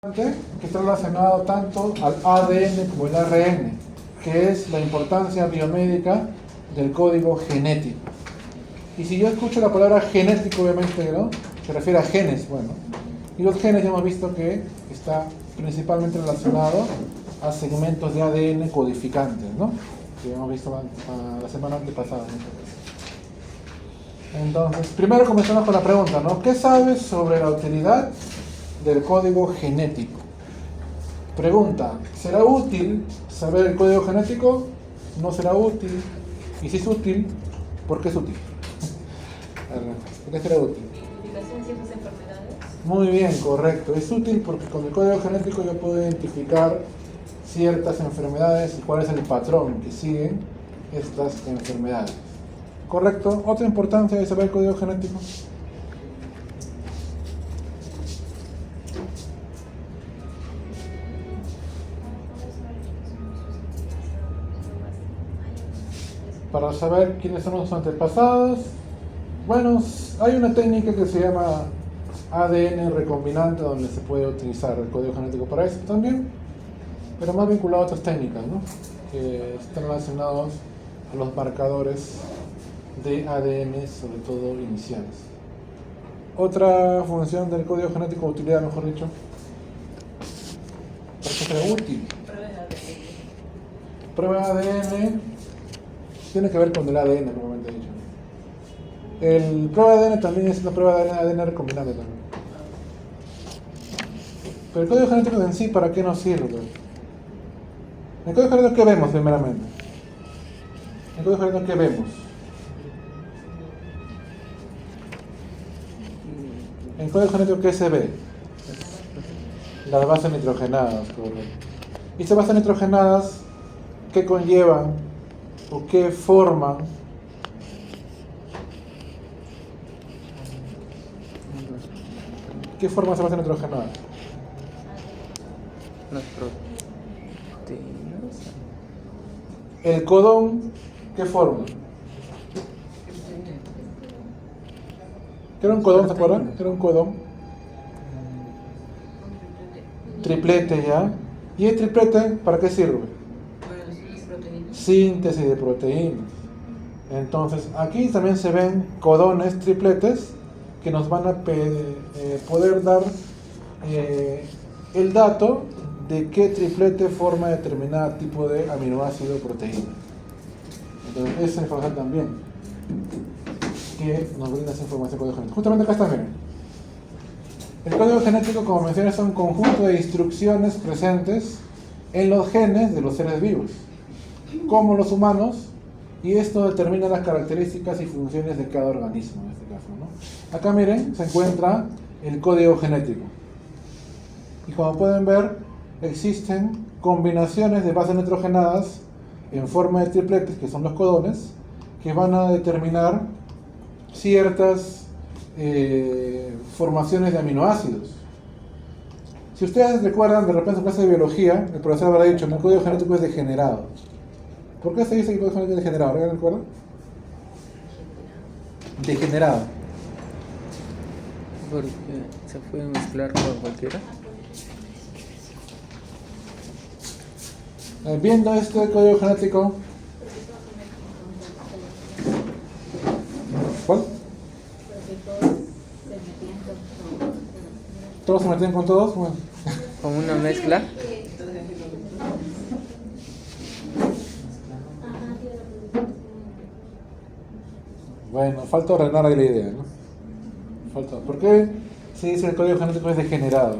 Que está relacionado tanto al ADN como el ARN, que es la importancia biomédica del código genético. Y si yo escucho la palabra genético, obviamente, ¿no?, se refiere a genes, bueno. Y los genes ya hemos visto que está principalmente relacionado a segmentos de ADN codificantes, ¿no?, que hemos visto la semana antepasada. Entonces, primero comenzamos con la pregunta, ¿no? ¿Qué sabes sobre la utilidad del código genético? Pregunta, ¿será útil saber el código genético? ¿No será útil? Y si es útil, ¿por qué es útil? ¿Por qué será útil? ¿Identificación de ciertas enfermedades? Muy bien, correcto. Es útil porque con el código genético yo puedo identificar ciertas enfermedades y cuál es el patrón que siguen estas enfermedades. ¿Correcto? Otra importancia de saber el código genético. Para saber quiénes son los antepasados, bueno, hay una técnica que se llama ADN recombinante, donde se puede utilizar el código genético para eso también, pero más vinculado a otras técnicas, ¿no?, que están relacionados a los marcadores de ADN, sobre todo iniciales. Otra función del código genético, utilidad mejor dicho, ¿para qué será útil? Prueba de ADN tiene que ver con el ADN, normalmente dicho. El prueba de ADN también es una prueba de ADN recombinante también. Pero el código genético en sí, ¿para qué nos sirve? El código genético, ¿qué vemos primeramente? El código genético, ¿qué vemos? En el código genético, ¿qué se ve? Las bases nitrogenadas, correcto. Y estas bases nitrogenadas, ¿qué conllevan o qué forman? ¿Qué forma esa base nitrogenada? Las proteínas. El codón, ¿qué forma? ¿Qué era un codón, se acuerdan? ¿Qué era un codón? Triplete, ¿ya? ¿Y el triplete para qué sirve? Síntesis de proteínas. Entonces, aquí también se ven codones, tripletes, que nos van a poder dar el dato de qué triplete forma determinado tipo de aminoácido o proteína. Entonces, esa información también, que nos brinda esa información código genético. Justamente acá está, miren. El código genético, como mencioné, es un conjunto de instrucciones presentes en los genes de los seres vivos, como los humanos, y esto determina las características y funciones de cada organismo, en este caso, ¿no? Acá miren, se encuentra el código genético. Y como pueden ver, existen combinaciones de bases nitrogenadas en forma de tripletes, que son los codones, que van a determinar ciertas formaciones de aminoácidos. Si ustedes recuerdan, de repente en clase de biología, el profesor habrá dicho que el código genético es degenerado. ¿Por qué se dice que el código genético es degenerado? ¿Alguien recuerda? Degenerado. Porque se puede mezclar con cualquiera. Viendo este código genético, ¿cuál? ¿Todos se metían con todos? Bueno. Como una mezcla. Bueno, falta ordenar ahí la idea, ¿no? Falta. ¿Por qué se dice que el código genético es degenerado?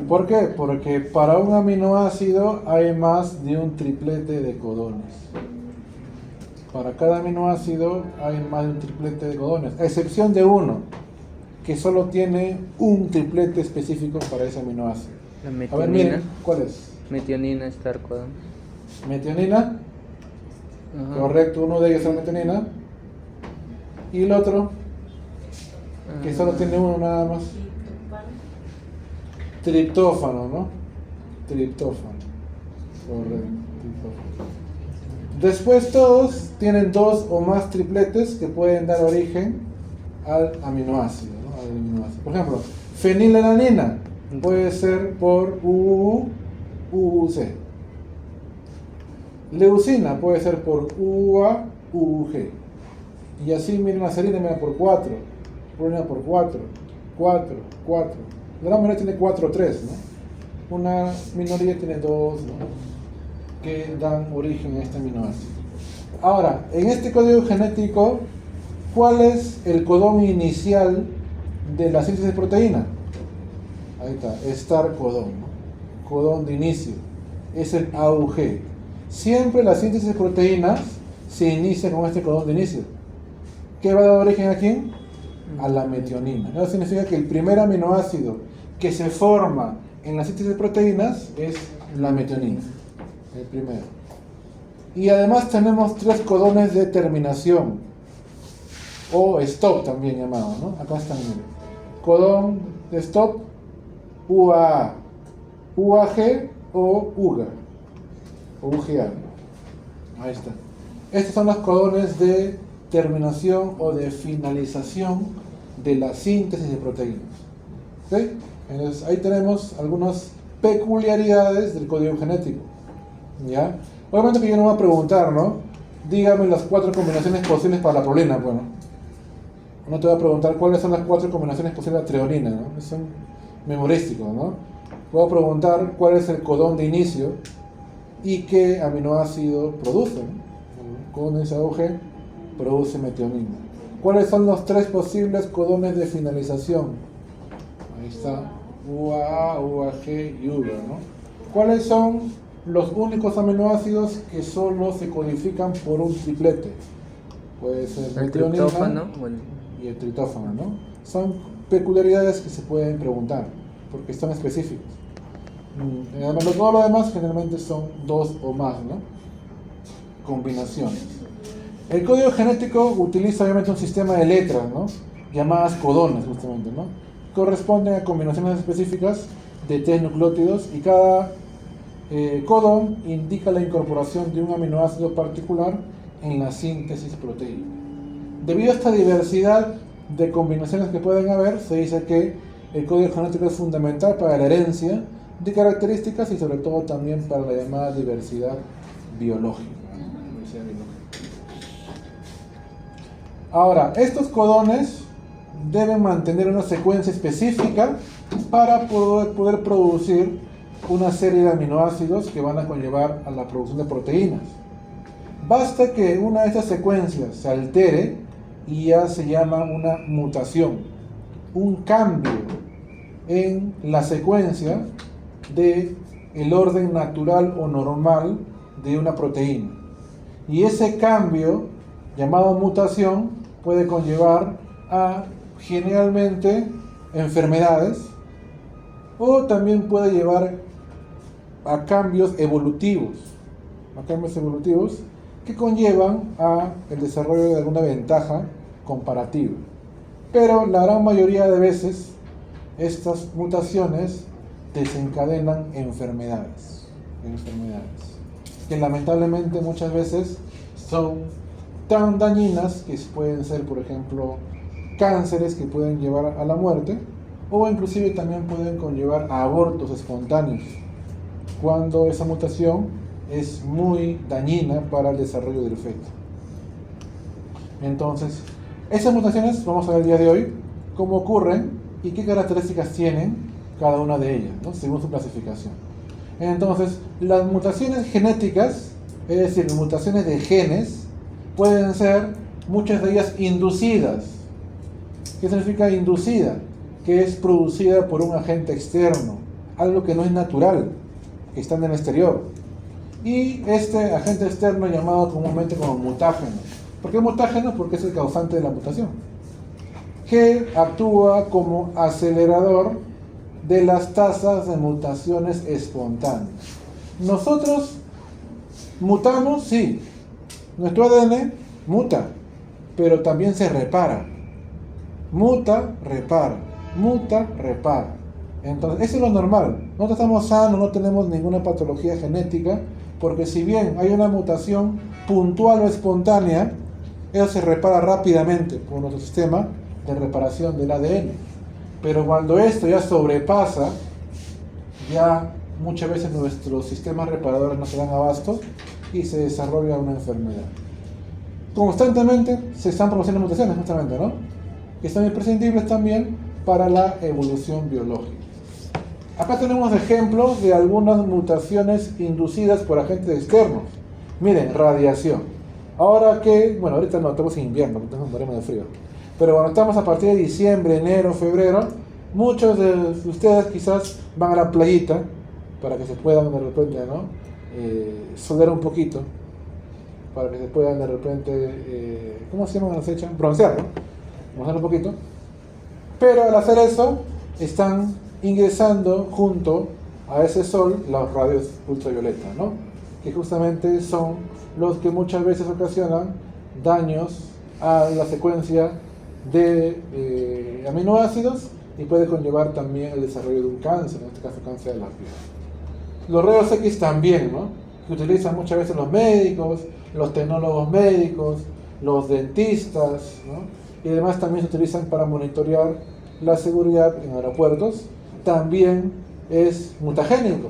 ¿Por qué? Porque para un aminoácido hay más de un triplete de codones. Para cada aminoácido hay más de un triplete de codones, a excepción de uno, que solo tiene un triplete específico para ese aminoácido. La A ver, metionina. miren, ¿cuál es? Metionina está el codón. Metionina, Ajá. correcto, uno de ellos es la metionina. Y el otro, que solo tiene uno nada más, triptófano, ¿no? Triptófano, correcto, triptófano. Después todos tienen dos o más tripletes que pueden dar origen al aminoácido, ¿no? Al aminoácido. Por ejemplo, fenilalanina puede ser por UUC. Leucina puede ser por UA, UG. Y así, miren, la serina, mira, por 4. Prolina por 4. 4, 4. La gran mayoría tiene 4 o 3, ¿no? Una minoría tiene 2, ¿no? Que dan origen a este aminoácido. Ahora, en este código genético, ¿cuál es el codón inicial de la síntesis de proteína? Ahí está, estar codón, ¿no? Codón de inicio. Es el AUG. Siempre la síntesis de proteínas se inicia con este codón de inicio. ¿Qué va a dar origen a quién? A la metionina. Eso significa que el primer aminoácido que se forma en la síntesis de proteínas es la metionina. El primero. Y además tenemos 3 codones de terminación, o stop también llamado, ¿no? Acá están, miren. Codón de stop, UAA, UAG o UGA, o UGA. Ahí está. Estos son los codones de terminación o de finalización de la síntesis de proteínas. ¿Ok? Entonces ahí tenemos algunas peculiaridades del código genético. ¿Ya? Obviamente que yo no voy a preguntar, ¿no? Dígame las 4 combinaciones posibles para la prolina. Bueno, no te voy a preguntar cuáles son las 4 combinaciones posibles de la treonina, ¿no? Son memorísticos, ¿no? Voy a preguntar cuál es el codón de inicio y qué aminoácido produce, ¿no? El codón de inicio AUG produce metionina. ¿Cuáles son los 3 posibles codones de finalización? Ahí está, UAA, UAG y UGA, ¿no? ¿Cuáles son los únicos aminoácidos que solo se codifican por un triplete? Puede ser El metionina triptófano, y el triptófano, ¿no? Son peculiaridades que se pueden preguntar, porque son específicos. Además, todo lo demás generalmente son 2 o más, ¿no? Combinaciones. El código genético utiliza obviamente un sistema de letras, ¿no? Llamadas codones, justamente, ¿no? Corresponden a combinaciones específicas de 3 nucleótidos y cada codón indica la incorporación de un aminoácido particular en la síntesis proteína. Debido a esta diversidad de combinaciones que pueden haber, se dice que el código genético es fundamental para la herencia de características y sobre todo también para la llamada diversidad biológica. Ahora, estos codones deben mantener una secuencia específica para poder producir una serie de aminoácidos que van a conllevar a la producción de proteínas. Basta que una de estas secuencias se altere y ya se llama una mutación, un cambio en la secuencia del orden natural o normal de una proteína. Y ese cambio, llamado mutación, puede conllevar a generalmente enfermedades o también puede llevar a cambios evolutivos que conllevan a el desarrollo de alguna ventaja comparativa. Pero la gran mayoría de veces estas mutaciones desencadenan enfermedades que lamentablemente muchas veces son tan dañinas que pueden ser, por ejemplo, cánceres que pueden llevar a la muerte, o inclusive también pueden conllevar a abortos espontáneos cuando esa mutación es muy dañina para el desarrollo del feto. Entonces, esas mutaciones vamos a ver el día de hoy cómo ocurren y qué características tienen cada una de ellas, ¿no? Según su clasificación. Entonces, las mutaciones genéticas, es decir, mutaciones de genes, pueden ser muchas de ellas inducidas. ¿Qué significa inducida? Que es producida por un agente externo, algo que no es natural, que está en el exterior. Y este agente externo llamado comúnmente como mutágeno. ¿Por qué mutágeno? Porque es el causante de la mutación, que actúa como acelerador de las tasas de mutaciones espontáneas. Nosotros mutamos, sí. Nuestro ADN muta, pero también se repara. Muta, repara. Muta, repara. Entonces, eso es lo normal. Nosotros estamos sanos, no tenemos ninguna patología genética, porque si bien hay una mutación puntual o espontánea, eso se repara rápidamente por nuestro sistema de reparación del ADN. Pero cuando esto ya sobrepasa, ya muchas veces nuestros sistemas reparadores no se dan abasto y se desarrolla una enfermedad. Constantemente se están produciendo mutaciones, justamente, ¿no? Que son imprescindibles también para la evolución biológica. Acá tenemos ejemplos de algunas mutaciones inducidas por agentes externos. Miren, radiación. Ahora que, bueno, ahorita no, estamos en invierno, entonces moriremos de frío. Pero cuando estamos a partir de diciembre, enero, febrero, muchos de ustedes quizás van a la playita para que se puedan de repente, ¿no? Solear un poquito, para que se puedan de repente, ¿cómo se llama cuando se echan? Broncear, ¿no? Broncear un poquito. Pero al hacer eso, están ingresando junto a ese sol los rayos ultravioleta, ¿no? Que justamente son los que muchas veces ocasionan daños a la secuencia de aminoácidos y puede conllevar también el desarrollo de un cáncer, en este caso cáncer de la piel. Los rayos X también, ¿no? Que utilizan muchas veces los médicos, los tecnólogos médicos, los dentistas, ¿no? Y además también se utilizan para monitorear la seguridad en aeropuertos. También es mutagénico.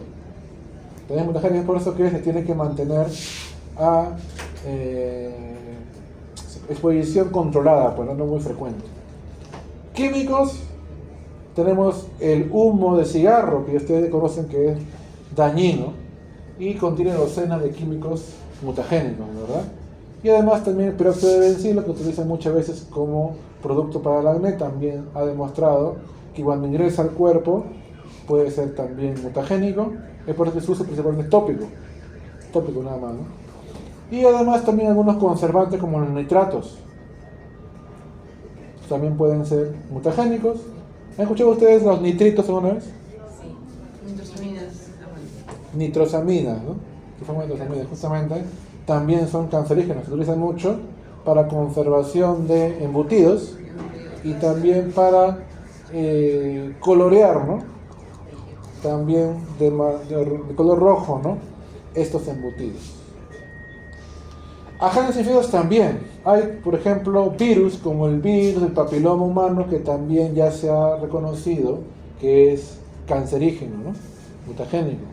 También es mutagénico, por eso que se tiene que mantener a exposición controlada, pues no muy frecuente. Químicos, tenemos el humo de cigarro, que ustedes conocen que es dañino y contiene docenas de químicos mutagénicos, ¿verdad? Y además también el peróxido de bencilo, que utilizan muchas veces como producto para el acné, también ha demostrado que cuando ingresa al cuerpo puede ser también mutagénico. Es por eso que se usa principalmente tópico nada más, ¿no? Y además también algunos conservantes como los nitratos también pueden ser mutagénicos. ¿Han escuchado ustedes los nitritos alguna vez? Sí, nitrosaminas. Nitrosaminas, ¿no? Que son nitrosaminas, justamente también son cancerígenos, se utilizan mucho para conservación de embutidos y también para colorear, ¿no? También de color rojo, ¿no? Estos embutidos. Agentes infecciosos también. Hay, por ejemplo, virus como el virus del papiloma humano, que también ya se ha reconocido que es cancerígeno, ¿no? Mutagénico,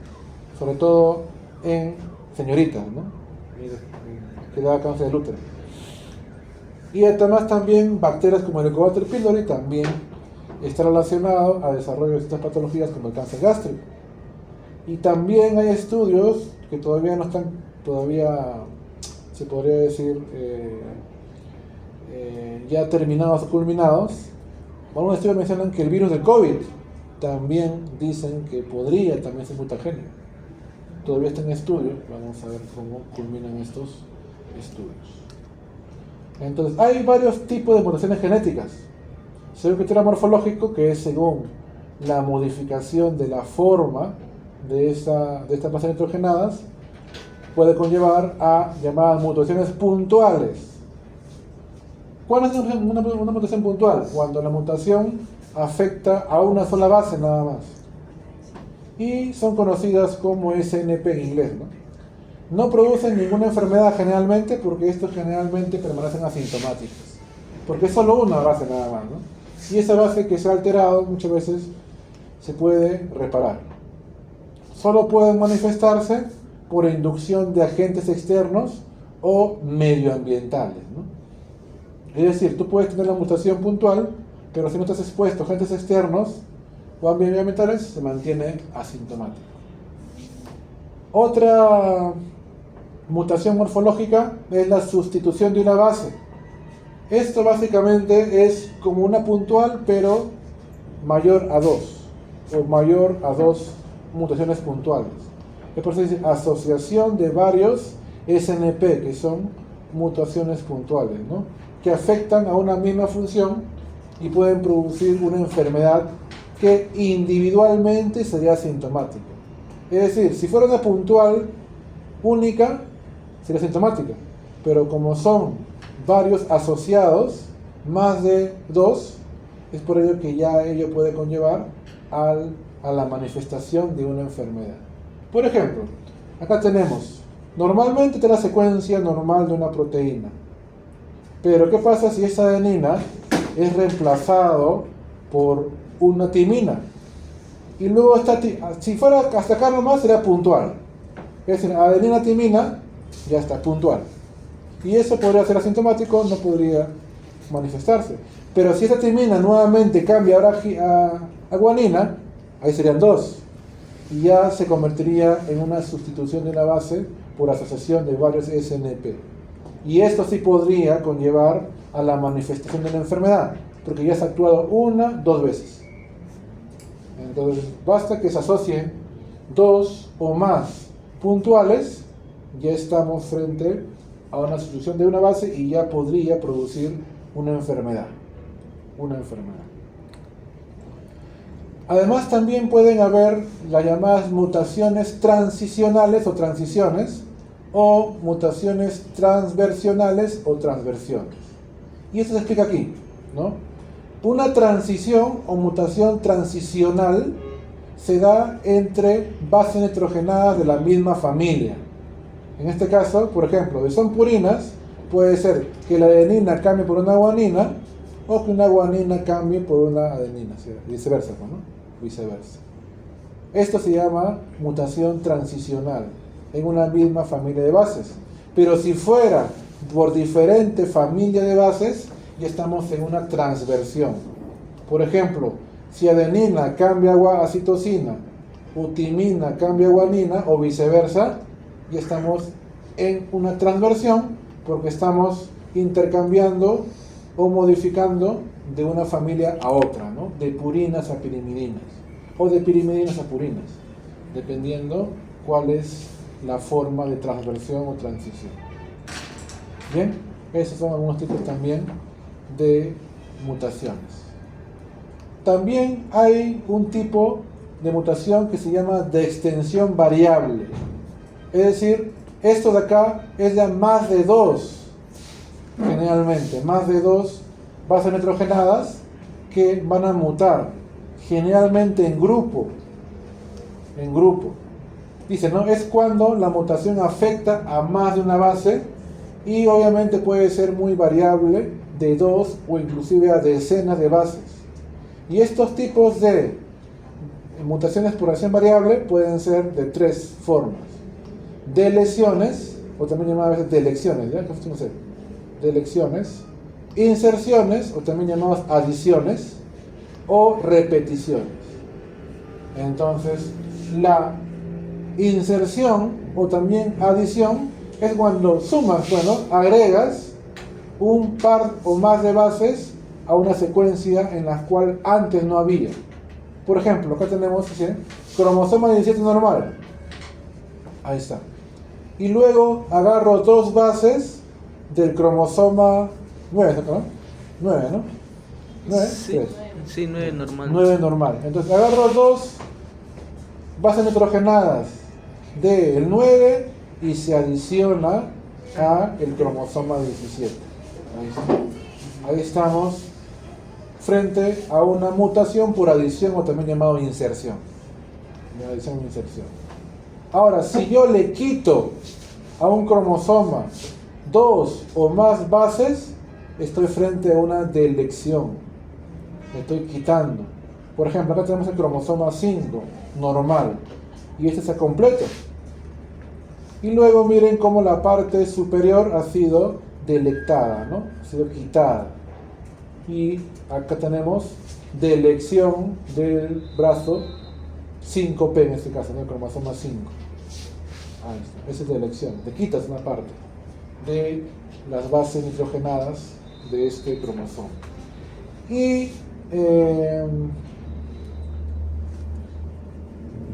sobre todo en señoritas, ¿no? Que da cáncer del útero. Y además también bacterias como el Helicobacter pylori también está relacionado al desarrollo de estas patologías como el cáncer gástrico. Y también hay estudios que todavía no están, se podría decir, ya terminados o culminados. Algunos estudios mencionan que el virus del COVID también dicen que podría también ser mutagénico. Todavía está en estudio, vamos a ver cómo culminan estos estudios. Entonces, hay varios tipos de mutaciones genéticas. Según el criterio morfológico, que es según la modificación de la forma de estas bases nitrogenadas, puede conllevar a llamadas mutaciones puntuales. ¿Cuál es una mutación puntual? Cuando la mutación afecta a una sola base nada más. Y son conocidas como SNP en inglés, ¿no? No producen ninguna enfermedad generalmente, porque estos generalmente permanecen asintomáticos. Porque es solo una base nada más, ¿no? Y esa base que se ha alterado muchas veces se puede reparar. Solo pueden manifestarse por inducción de agentes externos o medioambientales, ¿no? Es decir, tú puedes tener la mutación puntual, pero si no estás expuesto a agentes externos o medioambientales, se mantiene asintomático. Otra mutación morfológica es la sustitución de una base. Esto básicamente es como una puntual, pero mayor a 2, o mayor a 2 mutaciones puntuales. Es por eso dice asociación de varios SNP, que son mutaciones puntuales, ¿no? Que afectan a una misma función y pueden producir una enfermedad que individualmente sería asintomática. Es decir, si fuera una puntual única, sería asintomática, pero como son varios asociados, más de 2, es por ello que ya ello puede conllevar a la manifestación de una enfermedad. Por ejemplo, acá tenemos, normalmente está la secuencia normal de una proteína, pero ¿qué pasa si esa adenina es reemplazado por una timina. Y luego si fuera hasta acá nomás sería puntual. Es decir, adenina, timina, ya está, puntual. Y eso podría ser asintomático, no podría manifestarse. Pero si esta timina nuevamente cambia ahora a guanina, ahí serían dos. Y ya se convertiría en una sustitución de una base por asociación de varios SNP. Y esto sí podría conllevar a la manifestación de la enfermedad, porque ya se ha actuado una, dos veces. Entonces, basta que se asocien dos o más puntuales, ya estamos frente a una sustitución de una base y ya podría producir una enfermedad. Una enfermedad. Además, también pueden haber las llamadas mutaciones transicionales o transiciones, o mutaciones transversionales o transversiones. Y esto se explica aquí, ¿no? Una transición o mutación transicional se da entre bases nitrogenadas de la misma familia. En este caso, por ejemplo, si son purinas, puede ser que la adenina cambie por una guanina o que una guanina cambie por una adenina, viceversa, ¿no? Viceversa. Esto se llama mutación transicional en una misma familia de bases. Pero si fuera por diferente familia de bases, ya estamos en una transversión. Por ejemplo, si adenina cambia a citosina, o timina cambia a guanina, o viceversa, ya estamos en una transversión porque estamos intercambiando o modificando de una familia a otra, ¿no? De purinas a pirimidinas, o de pirimidinas a purinas, dependiendo cuál es la forma de transversión o transición. Bien, esos son algunos tipos también de mutaciones. También hay un tipo de mutación que se llama de extensión variable. Es decir, esto de acá es ya más de dos, generalmente, más de dos bases nitrogenadas que van a mutar, generalmente en grupo. En grupo. Dice, ¿no? Es cuando la mutación afecta a más de una base y obviamente puede ser muy variable de dos o inclusive a decenas de bases. Y estos tipos de mutaciones por acción variable pueden ser de tres formas. Deleciones, o también llamadas a veces delecciones, ¿ya? No sé. Delecciones, inserciones, o también llamadas adiciones, o repeticiones. Entonces, la inserción o también adición es cuando sumas, bueno, agregas un par o más de bases a una secuencia en la cual antes no había. Por ejemplo, acá tenemos, ¿sí?, cromosoma 17 normal. Ahí está. Y luego agarro dos bases del cromosoma 9, ¿no? 9, ¿no? 9, sí, sí, 9 normal. 9 normal. Entonces agarro dos bases nitrogenadas del 9 y se adiciona a el cromosoma 17. Ahí está. Ahí estamos frente a una mutación por adición o también llamado inserción. Adición o inserción. Ahora, si yo le quito a un cromosoma dos o más bases, estoy frente a una delección. Le estoy quitando. Por ejemplo, acá tenemos el cromosoma 5 normal y este está completo. Y luego miren cómo la parte superior ha sido delectada, ¿no? Ha sido quitada. Y acá tenemos delección del brazo 5P en este caso, ¿no? El cromosoma 5. Ahí está. Esa es delección. Le quitas una parte de las bases nitrogenadas de este cromosoma. Y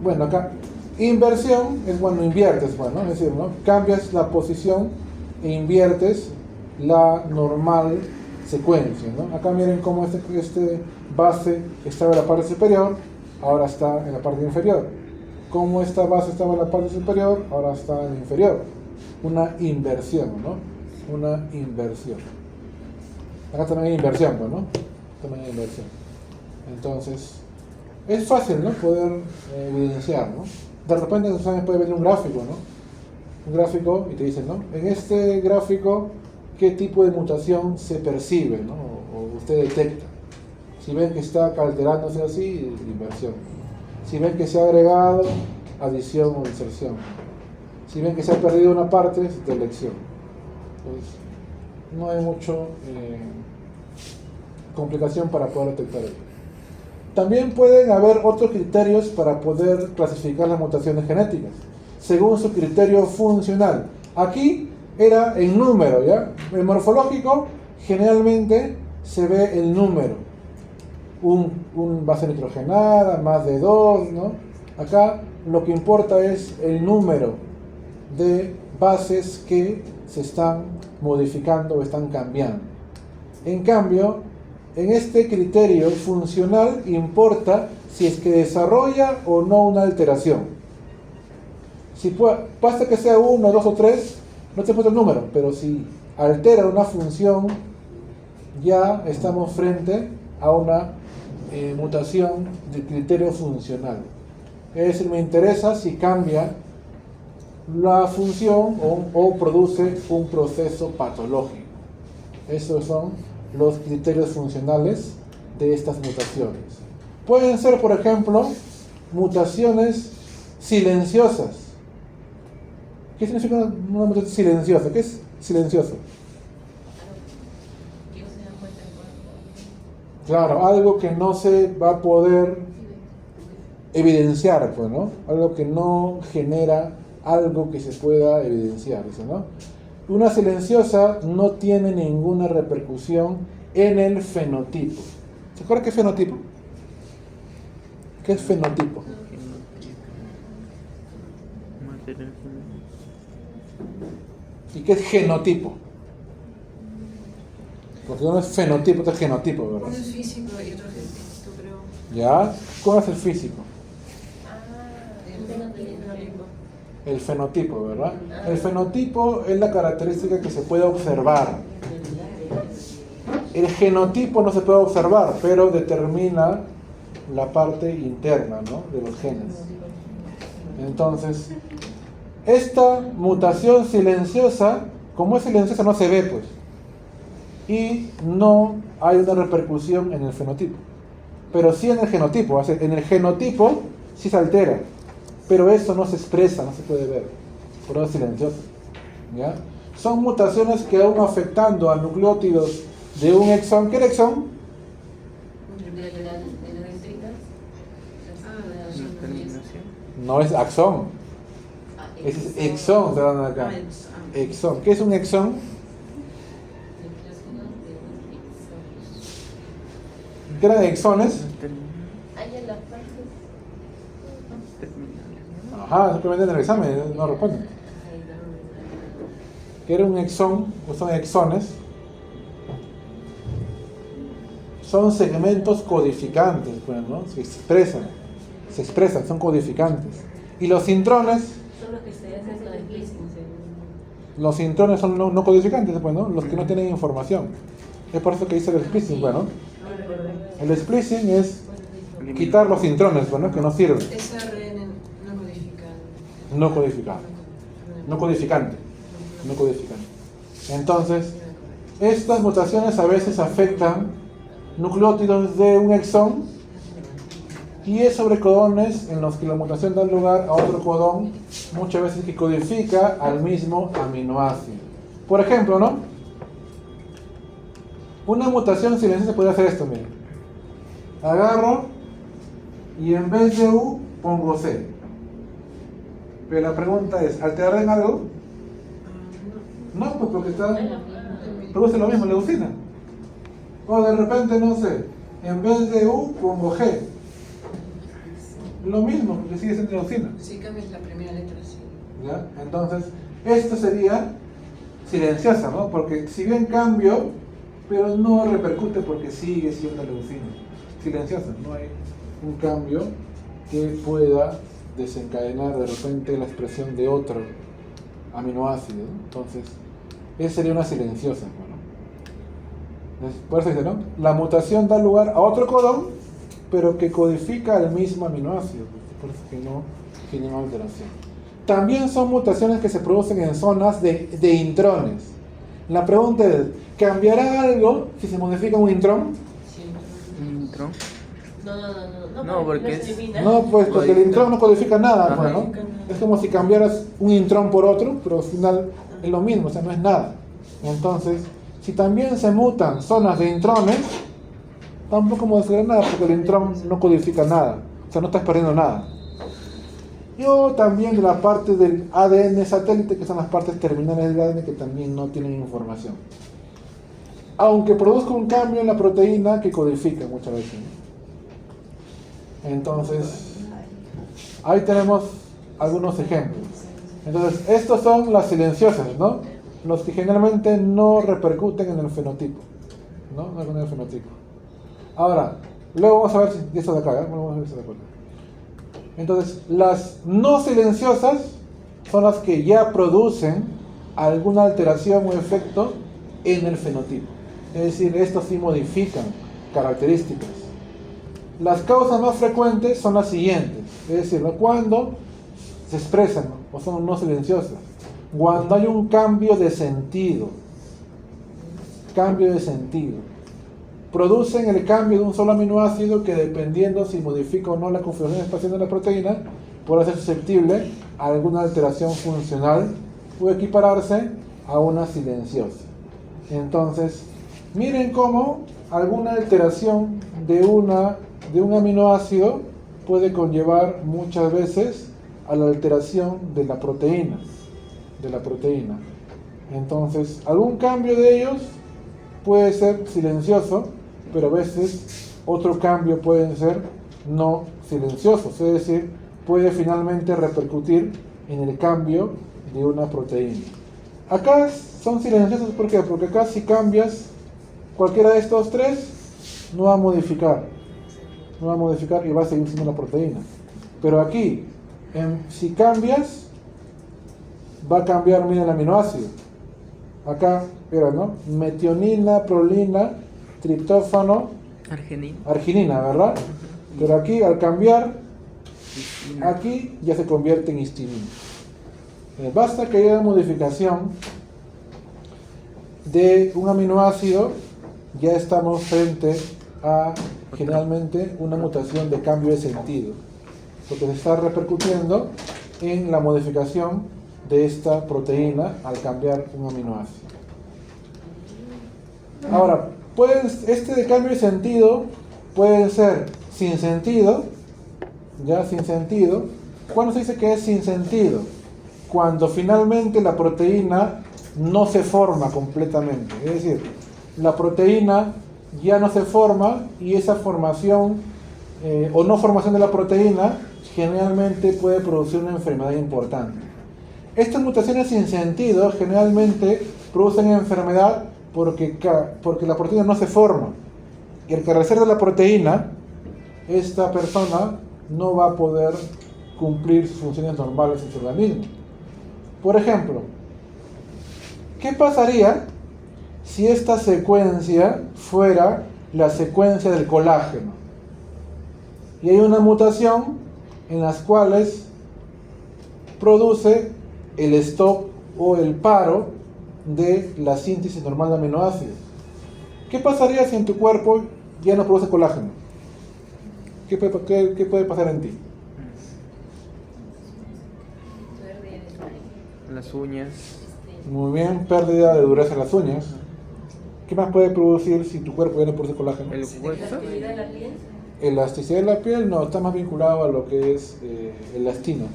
bueno, acá inversión es cuando inviertes, bueno, es decir, ¿no? Cambias la posición e inviertes la normal secuencia, ¿no? Acá miren cómo este base estaba en la parte superior, ahora está en la parte inferior. Como esta base estaba en la parte superior, ahora está en la inferior. Una inversión, ¿no? Una inversión. Acá también hay inversión, ¿no? También hay inversión. Entonces, es fácil, ¿no? Poder evidenciar, ¿no? De repente puede venir un gráfico, ¿no? Un gráfico y te dicen, ¿no? En este gráfico, ¿qué tipo de mutación se percibe, ¿no? usted detecta. Si ven que está alterándose así, inversión. Si ven que se ha agregado, adición o inserción. Si ven que se ha perdido una parte, es delección. Entonces, no hay mucho complicación para poder detectar ello. También pueden haber otros criterios para poder clasificar las mutaciones genéticas, según su criterio funcional. Aquí era en número, ¿ya? El morfológico generalmente se ve el número. Un base nitrogenada, más de 2, ¿no? Acá lo que importa es el número de bases que se están modificando o están cambiando. En cambio, en este criterio funcional importa si es que desarrolla o no una alteración. Si basta que sea 1, 2 o 3, no te importa el número, pero si altera una función, ya estamos frente a una mutación de criterio funcional. Es decir, me interesa si cambia la función o produce un proceso patológico. Esos son los criterios funcionales de estas mutaciones. Pueden ser, por ejemplo, mutaciones silenciosas. ¿Qué significa una mutación silenciosa? ¿Qué es silencioso? Claro, algo que no se va a poder evidenciar, pues, ¿no? Algo que no genera algo que se pueda evidenciar, ¿no? Una silenciosa no tiene ninguna repercusión en el fenotipo. ¿Se acuerdan qué es fenotipo? ¿Qué es fenotipo? ¿Y qué es genotipo? Porque uno es fenotipo, otro es genotipo, ¿verdad? Uno es físico y otro es genético, creo. ¿Ya? ¿Cuál es el físico? El fenotipo. El fenotipo, ¿verdad? El fenotipo es la característica que se puede observar. El genotipo no se puede observar, pero determina la parte interna, ¿no?, de los genes. Entonces, esta mutación silenciosa, como es silenciosa, no se ve, pues. Y no hay una repercusión en el fenotipo. Pero sí en el genotipo. En el genotipo sí se altera. Pero eso no se expresa, no se puede ver. Por eso es silencioso. ¿Ya? Son mutaciones que aún afectando a nucleótidos de un exón. ¿Qué exón? No es axón. Es exón, te dan acá. Exón. ¿Qué es un exón? ¿Qué eran exones? Ajá, simplemente en el examen no responden. ¿Qué era un exón? O son exones. Son segmentos codificantes, pues, ¿no? Se expresan, son codificantes. Y los intrones. Son los que se hacen con el splicing. Los intrones son no codificantes, pues, ¿no? Los que no tienen información. Es por eso que dice el splicing, bueno. El splicing es quitar los intrones, bueno, que no sirven. SRN no codificado. No codificado. No codificante. No codificante. Entonces, estas mutaciones a veces afectan nucleótidos de un exón y es sobre codones en los que la mutación da lugar a otro codón, muchas veces que codifica al mismo aminoácido. Por ejemplo, ¿no? Una mutación silenciosa puede hacer esto, miren. Agarro y en vez de U pongo C. Pero la pregunta es, ¿alterará en algo? No, pues porque produce lo mismo, leucina. O de repente, no sé, en vez de U pongo G. Lo mismo, porque sigue siendo leucina. Si cambias la primera letra, sí. ¿Ya? Entonces, esto sería silenciosa, ¿no? Porque si bien cambio, pero no repercute porque sigue siendo leucina. Silenciosa, no hay un cambio que pueda desencadenar de repente la expresión de otro aminoácido, ¿no? Entonces, esa sería una silenciosa, ¿no? Por eso dice, ¿no? La mutación da lugar a otro codón, pero que codifica el mismo aminoácido, por eso que no tiene alteración. También son mutaciones que se producen en zonas de intrones. La pregunta es, ¿cambiará algo si se modifica un intrón? Intro. No, porque no es- elimina. No, pues porque el intrón no codifica nada, Ajá. pues, ¿no? Es como si cambiaras un intrón por otro, pero al final es lo mismo, o sea, no es nada. Entonces, si también se mutan zonas de intrones, tampoco modificará nada, porque el intrón no codifica nada, o sea, no estás perdiendo nada. O también de la parte del ADN satélite, que son las partes terminales del ADN que también no tienen información. Aunque produzca un cambio en la proteína que codifica muchas veces, ¿no? Entonces, ahí tenemos algunos ejemplos. Entonces, estos son las silenciosas, ¿no? Los que generalmente no repercuten en el fenotipo, ¿no? No en el fenotipo. Ahora, luego vamos a ver si esto de acá, ¿eh? Vamos a ver esto de acá. Entonces, las no silenciosas son las que ya producen alguna alteración o efecto en el fenotipo. Es decir, estos sí modifican características. Las causas más frecuentes son las siguientes, es decir, ¿no? Cuando se expresan, ¿no? O son no silenciosas, cuando hay un cambio de sentido, producen el cambio de un solo aminoácido que, dependiendo si modifica o no la configuración espacial de la proteína, puede ser susceptible a alguna alteración funcional o equipararse a una silenciosa. Entonces, miren cómo alguna alteración de un aminoácido puede conllevar muchas veces a la alteración de la proteína. Entonces, algún cambio de ellos puede ser silencioso, pero a veces otro cambio puede ser no silencioso, es decir, puede finalmente repercutir en el cambio de una proteína. Acá son silenciosos, ¿por qué? Porque acá si cambias cualquiera de estos tres, no va a modificar y va a seguir siendo la proteína. Pero aquí, si cambias, va a cambiar, mira, el aminoácido. Acá era, ¿no? Metionina, prolina, triptófano, arginina, ¿verdad? Pero aquí, al cambiar, aquí ya se convierte en histamina. Basta que haya modificación de un aminoácido, ya estamos frente a generalmente una mutación de cambio de sentido, porque se está repercutiendo en la modificación de esta proteína al cambiar un aminoácido. Ahora, este de cambio de sentido puede ser sin sentido, ya sin sentido. ¿Cuándo se dice que es sin sentido? Cuando finalmente la proteína no se forma completamente, es decir, la proteína ya no se forma y esa formación o no formación de la proteína generalmente puede producir una enfermedad importante. Estas mutaciones sin sentido generalmente producen enfermedad porque la proteína no se forma. Y al carecer de la proteína, esta persona no va a poder cumplir sus funciones normales en su organismo. Por ejemplo, ¿qué pasaría si esta secuencia fuera la secuencia del colágeno? Y hay una mutación en las cuales produce el stop o el paro de la síntesis normal de aminoácidos. ¿Qué pasaría si en tu cuerpo ya no produce colágeno? ¿Qué puede pasar en ti? Las uñas. Muy bien, pérdida de dureza en las uñas. ¿Qué más puede producir si tu cuerpo ya no produce colágeno? El hueso. ¿Elasticidad de la piel? Elasticidad de la piel no, está más vinculado a lo que es elastino.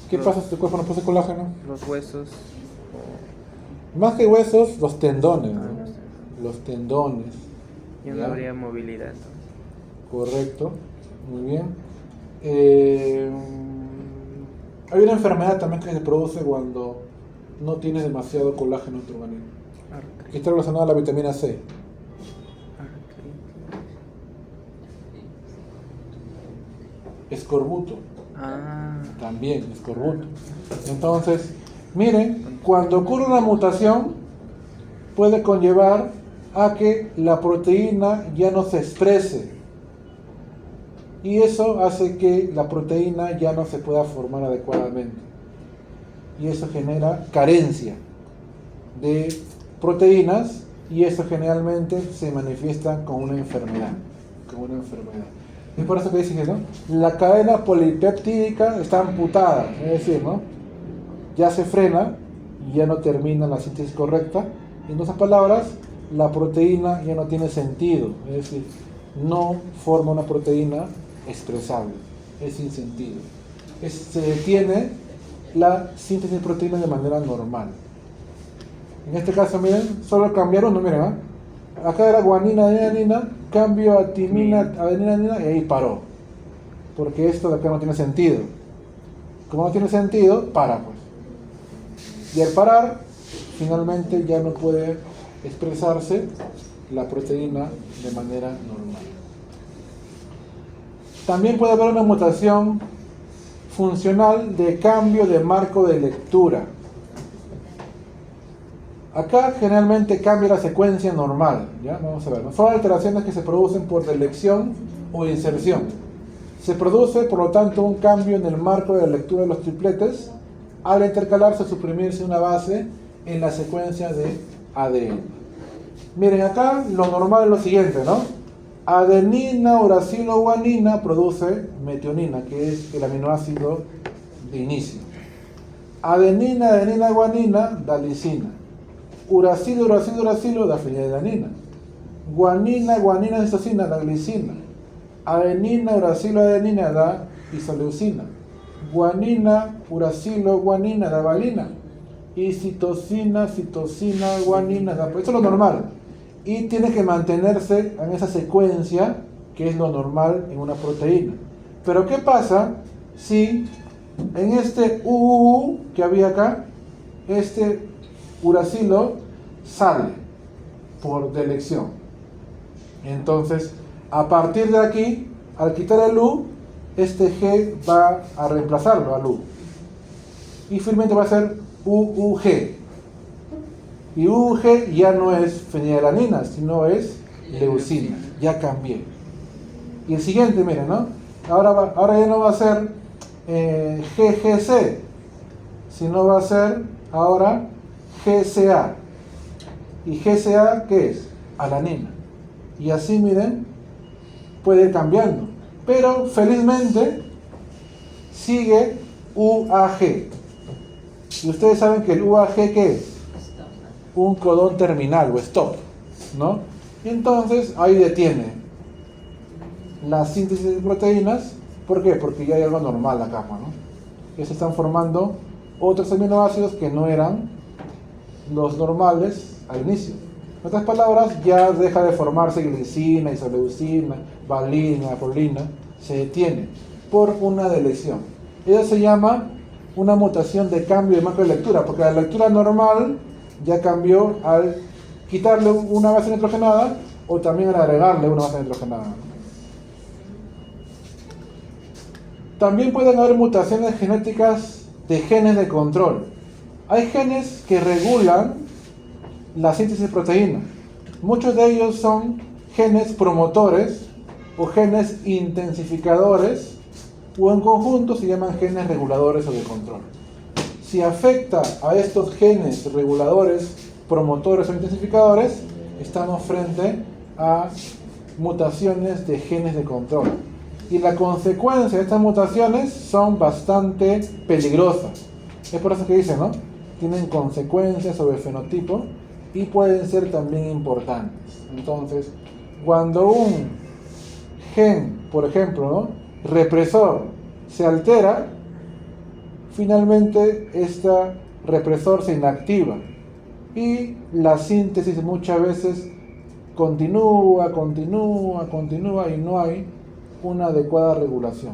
¿Qué pasa si tu cuerpo no produce colágeno? Los huesos. Más que huesos, los tendones, ¿no? Los tendones. Ya no ¿Ya? habría movilidad. Correcto, muy bien. Hay una enfermedad también que se produce cuando no tienes demasiado colágeno en tu organismo, que está relacionada a la vitamina C. Escorbuto. También, escorbuto. Entonces, miren, cuando ocurre una mutación, puede conllevar a que la proteína ya no se exprese. Y eso hace que la proteína ya no se pueda formar adecuadamente. y eso genera carencia de proteínas y eso generalmente se manifiesta con una enfermedad. Es por eso que dicen que ¿no? La cadena polipeptídica está amputada, es decir, ¿no? Ya se frena y ya no termina la síntesis correcta. En otras palabras, la proteína ya no tiene sentido, es decir, no forma una proteína expresable, es sin sentido. Se detiene la síntesis de proteína de manera normal. En este caso, miren, solo cambiaron, no miren, ¿eh? Acá era guanina, adenina, cambio a timina, adenina, y ahí paró. Porque esto de acá no tiene sentido. Como no tiene sentido, para pues. Y al parar, finalmente ya no puede expresarse la proteína de manera normal. También puede haber una mutación funcional de cambio de marco de lectura. Acá generalmente cambia la secuencia normal, ¿ya? Vamos a ver, ¿no? Son alteraciones que se producen por delección o inserción. Se produce, por lo tanto, un cambio en el marco de la lectura de los tripletes al intercalarse o suprimirse una base en la secuencia de ADN. Miren, acá lo normal es lo siguiente, ¿no? Adenina, uracilo, guanina produce metionina, que es el aminoácido de inicio. Adenina, adenina, guanina da lisina. Uracilo, uracilo, uracilo da fenilalanina. Guanina, guanina, citosina da glicina. Adenina, uracilo, adenina da isoleucina. Guanina, uracilo, guanina da valina. Y citosina, citosina, guanina da... Esto es lo normal. Y tiene que mantenerse en esa secuencia que es lo normal en una proteína. Pero ¿qué pasa si en este UUU que había acá, este uracilo sale por delección? Entonces, a partir de aquí, al quitar el U, este G va a reemplazarlo al U. Y finalmente va a ser UUG. Y UUG ya no es fenilalanina, sino es leucina. Ya cambié. Y el siguiente, miren, ¿no? Ahora ya no va a ser GGC, sino va a ser ahora GCA. ¿Y GCA qué es? Alanina. Y así, miren, puede ir cambiando. Pero felizmente sigue UAG. Y ustedes saben que el UAG ¿qué es? Un codón terminal o stop, ¿no? Y entonces ahí detiene la síntesis de proteínas. ¿Por qué? Porque ya hay algo normal acá, ¿no? Ya se están formando otros aminoácidos que no eran los normales al inicio. En otras palabras, ya deja de formarse glicina, isoleucina, valina, prolina, se detiene por una delección. Eso se llama una mutación de cambio de marco de lectura, porque la lectura normal ya cambió al quitarle una base nitrogenada o también al agregarle una base nitrogenada. También pueden haber mutaciones genéticas de genes de control. Hay genes que regulan la síntesis de proteína. Muchos de ellos son genes promotores o genes intensificadores, o en conjunto se llaman genes reguladores o de control. Si afecta a estos genes reguladores, promotores o intensificadores, estamos frente a mutaciones de genes de control. Y la consecuencia de estas mutaciones son bastante peligrosas. Es por eso que dicen, ¿no? Tienen consecuencias sobre el fenotipo y pueden ser también importantes. Entonces, cuando un gen, por ejemplo, ¿no? represor, se altera, finalmente este represor se inactiva y la síntesis muchas veces continúa y no hay una adecuada regulación.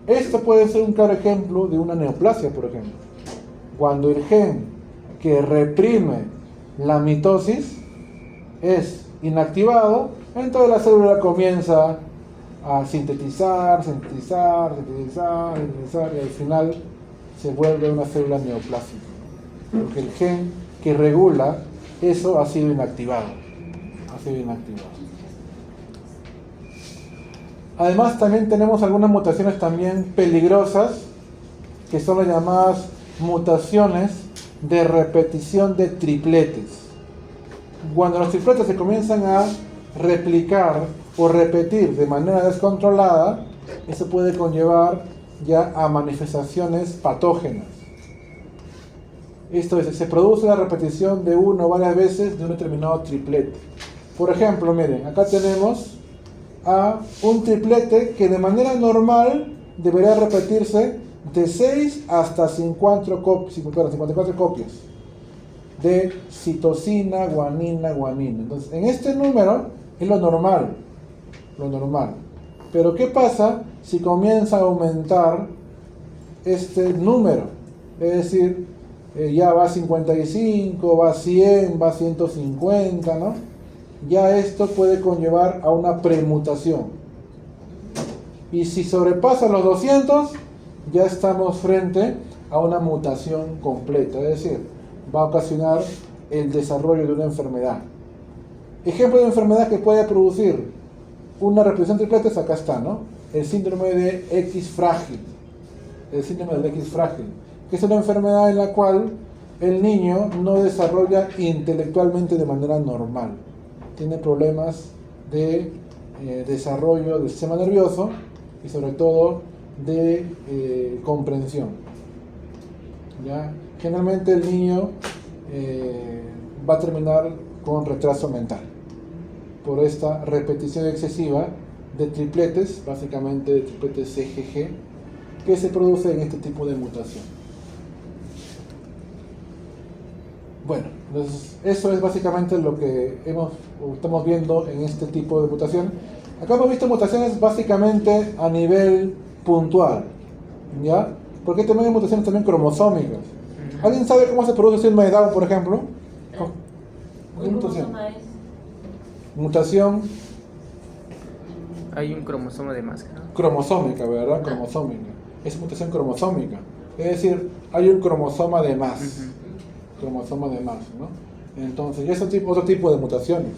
Esto puede ser un claro ejemplo de una neoplasia, por ejemplo. Cuando el gen que reprime la mitosis es inactivado, entonces la célula comienza a sintetizar y al final se vuelve una célula neoplásica, porque el gen que regula eso ha sido inactivado. Además también tenemos algunas mutaciones también peligrosas, que son las llamadas mutaciones de repetición de tripletes. Cuando los tripletes se comienzan a replicar o repetir de manera descontrolada, eso puede conllevar ya a manifestaciones patógenas. Esto es, se produce la repetición de una o varias veces de un determinado triplete. Por ejemplo, miren, acá tenemos a un triplete que de manera normal debería repetirse de 6 hasta 54 copias de citosina, guanina, guanina. Entonces, en este número es lo normal. Pero ¿qué pasa si comienza a aumentar este número? Es decir, ya va a 55, va a 100, va a 150, ¿no? Ya esto puede conllevar a una premutación. Y si sobrepasa los 200, ya estamos frente a una mutación completa. Es decir, va a ocasionar el desarrollo de una enfermedad. Ejemplo de enfermedad que puede producir una repetición de tripletes, acá está, ¿no? El síndrome de X frágil. El síndrome del X frágil, que es una enfermedad en la cual el niño no desarrolla intelectualmente de manera normal. Tiene problemas de desarrollo del sistema nervioso y sobre todo de comprensión. ¿Ya? Generalmente el niño va a terminar con retraso mental por esta repetición excesiva de tripletes, básicamente de tripletes CGG, que se produce en este tipo de mutación. Bueno, entonces eso es básicamente lo que estamos viendo en este tipo de mutación. Acá hemos visto mutaciones básicamente a nivel puntual, ¿ya? Porque también hay mutaciones también cromosómicas. ¿Alguien sabe cómo se produce el síndrome de Down, por ejemplo? ¿Qué mutación? Mutación Hay un cromosoma de más, ¿no? cromosómica, ¿verdad? Cromosómica. Es mutación cromosómica. Es decir, hay un cromosoma de más. Cromosoma de más, ¿no? Entonces, ya es otro tipo de mutaciones.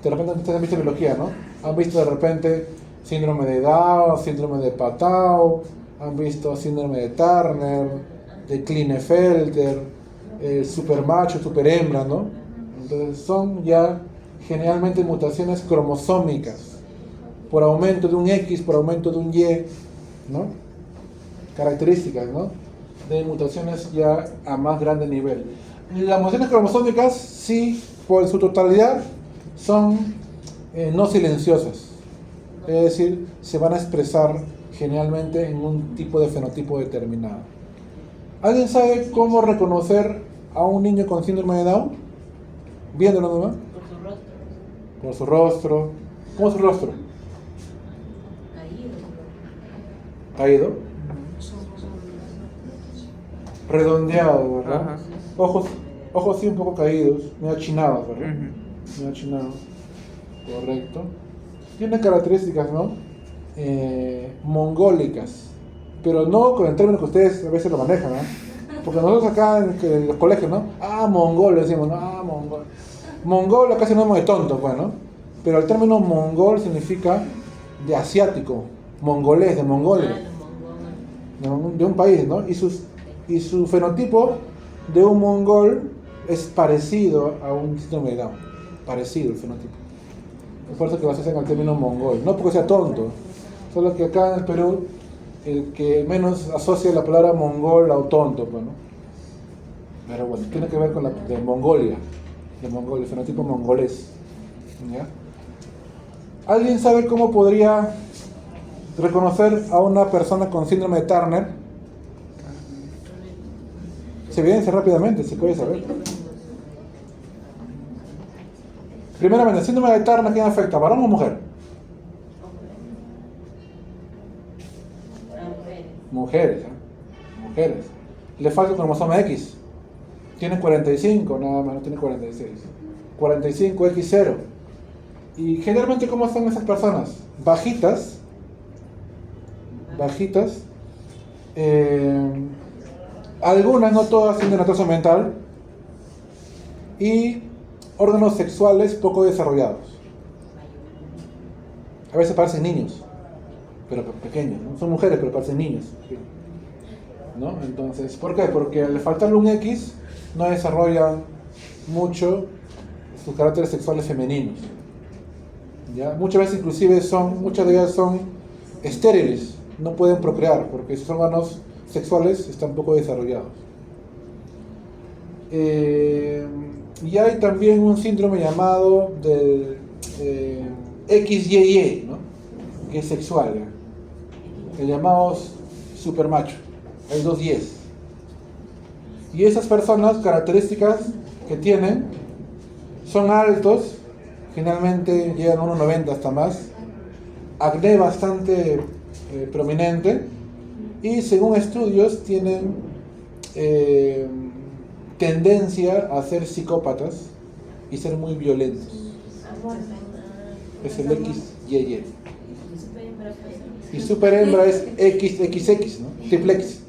De repente ustedes han visto biología, ¿no? Han visto de repente síndrome de Down, síndrome de Patau, han visto síndrome de Turner, de Klinefelter, super macho, super hembra, ¿no? Entonces son ya generalmente mutaciones cromosómicas, por aumento de un X, por aumento de un Y, ¿no? Características, ¿no? De mutaciones ya a más grande nivel. Las mutaciones cromosómicas, sí, por su totalidad, son no silenciosas. Es decir, se van a expresar generalmente en un tipo de fenotipo determinado. ¿Alguien sabe cómo reconocer a un niño con síndrome de Down? Viéndolo nomás. Por su rostro. Por su rostro. ¿Cómo es su rostro? Caído. Caído. Redondeado, ¿verdad? Ajá. Ojos sí un poco caídos, medio achinados, ¿verdad? Ujú. Medio achinados. Correcto. Tiene características, ¿no? Mongólicas. Pero no con el término que ustedes a veces lo manejan, ¿no? Porque nosotros acá en los colegios, ¿no? Ah, mongol, decimos, ¿no? Ah, mongol. Mongol acá sinónimo de tonto, pues, ¿no? Pero el término mongol significa de asiático, mongolés, de Mongolia, de un país, ¿no? Y su fenotipo de un mongol es parecido a un síndrome de Down. Parecido el fenotipo. Es por eso que basarse en el término mongol. No porque sea tonto, solo que acá en el Perú el que menos asocia la palabra mongol a tonto, pues, ¿no? Pero bueno, tiene que ver con la de Mongolia, el fenotipo mongolés. ¿Ya? ¿Alguien sabe cómo podría reconocer a una persona con síndrome de Turner? Se evidencia rápidamente, se puede saber. Primeramente, el síndrome de Turner, ¿quién afecta? ¿Varón o mujer? Mujeres. Le falta el cromosoma X. Tiene 45, nada más, no tiene 46. 45X0. Y generalmente, ¿cómo son esas personas? Bajitas. Algunas, no todas, tienen retraso mental. Y órganos sexuales poco desarrollados. A veces parecen niños, pero pequeños, ¿no? Son mujeres, pero parecen niños. ¿no? Entonces, ¿por qué? Porque al faltarle un X no desarrollan mucho sus caracteres sexuales femeninos. ¿Ya? Muchas veces inclusive muchas de ellas son estériles, no pueden procrear porque sus órganos sexuales están poco desarrollados. Y hay también un síndrome llamado del XYY, ¿no? Que es sexual, el llamado supermacho. Hay 2 Y's. Y esas personas, características que tienen, son altos, generalmente llegan a 1,90 hasta más, acné bastante prominente, y según estudios tienen tendencia a ser psicópatas y ser muy violentos. Es el XYY. Y super hembra es XXX, ¿no? Triple X.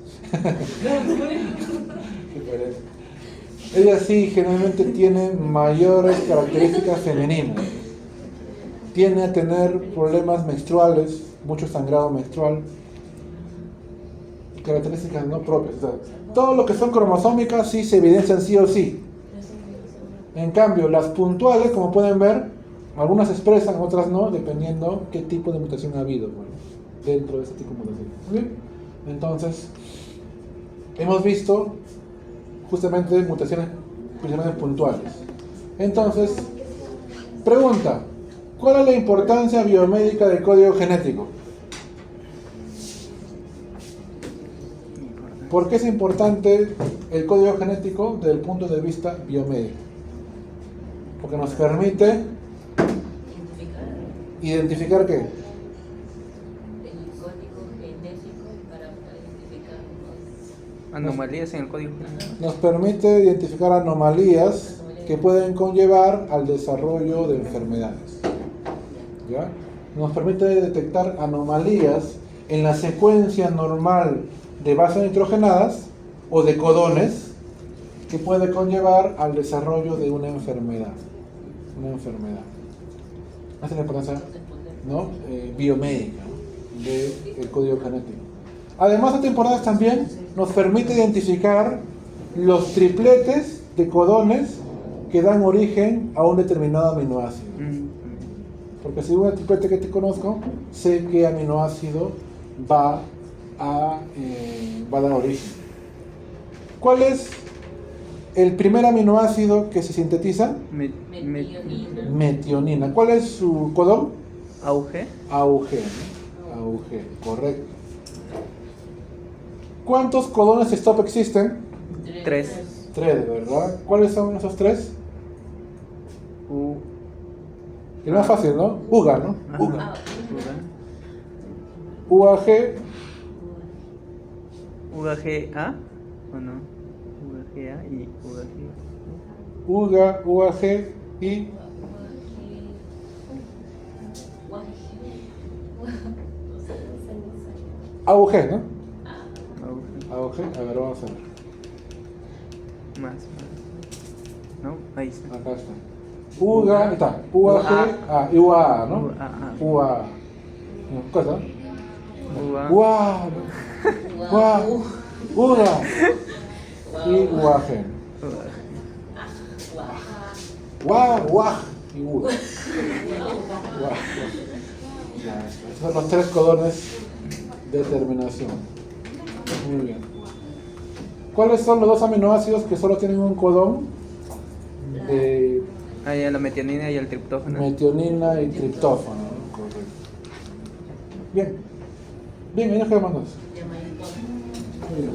Ellas sí generalmente tienen mayores características femeninas. Tienden a tener problemas menstruales, mucho sangrado menstrual, características no propias. O sea, todo lo que son cromosómicas sí se evidencian sí o sí. En cambio, las puntuales, como pueden ver, algunas se expresan, otras no, dependiendo qué tipo de mutación ha habido, bueno, dentro de ese tipo de mutación. ¿Sí? Entonces, hemos visto justamente mutaciones principalmente puntuales. Entonces, pregunta, ¿cuál es la importancia biomédica del código genético? ¿Por qué es importante el código genético desde el punto de vista biomédico? Porque nos permite identificar ¿qué? El código genético para identificar Anomalías en el código. Nos permite identificar anomalías que pueden conllevar al desarrollo de enfermedades. ¿Ya? Nos permite detectar anomalías en la secuencia normal de bases nitrogenadas o de codones que puede conllevar al desarrollo de una enfermedad. Esa es la importancia, ¿no? Biomédica, ¿no? del código genético. Además, esta importancia también nos permite identificar los tripletes de codones que dan origen a un determinado aminoácido. Porque si un triplete que te conozco, sé qué aminoácido va a dar origen. ¿Cuál es el primer aminoácido que se sintetiza? Metionina. ¿Cuál es su codón? AUG. AUG, ¿no? AUG, correcto. ¿Cuántos codones stop existen? 3. 3, ¿verdad? ¿Cuáles son esos 3? El más fácil, ¿no? UGA, ¿no? UGA. UAG. UAGA o no? UAGA y UAG. UGA, UAG y AUG, ¿no? AUG, a ver, vamos a ver. Más. ¿No? Ahí está. Acá está. UGA, ahí está. UAG, y UAA, ¿no? UAA. ¿Qué cosa? UA. UGA. Y UAG. UAG y UGA. Ya, estos son los 3 codones de terminación. Muy bien. ¿Cuáles son los 2 aminoácidos que solo tienen un codón? Ahí la metionina y el triptófano. Metionina y triptófano, ¿no? Correcto. Bien. Bien, ahí nos quedamos. Muy bien.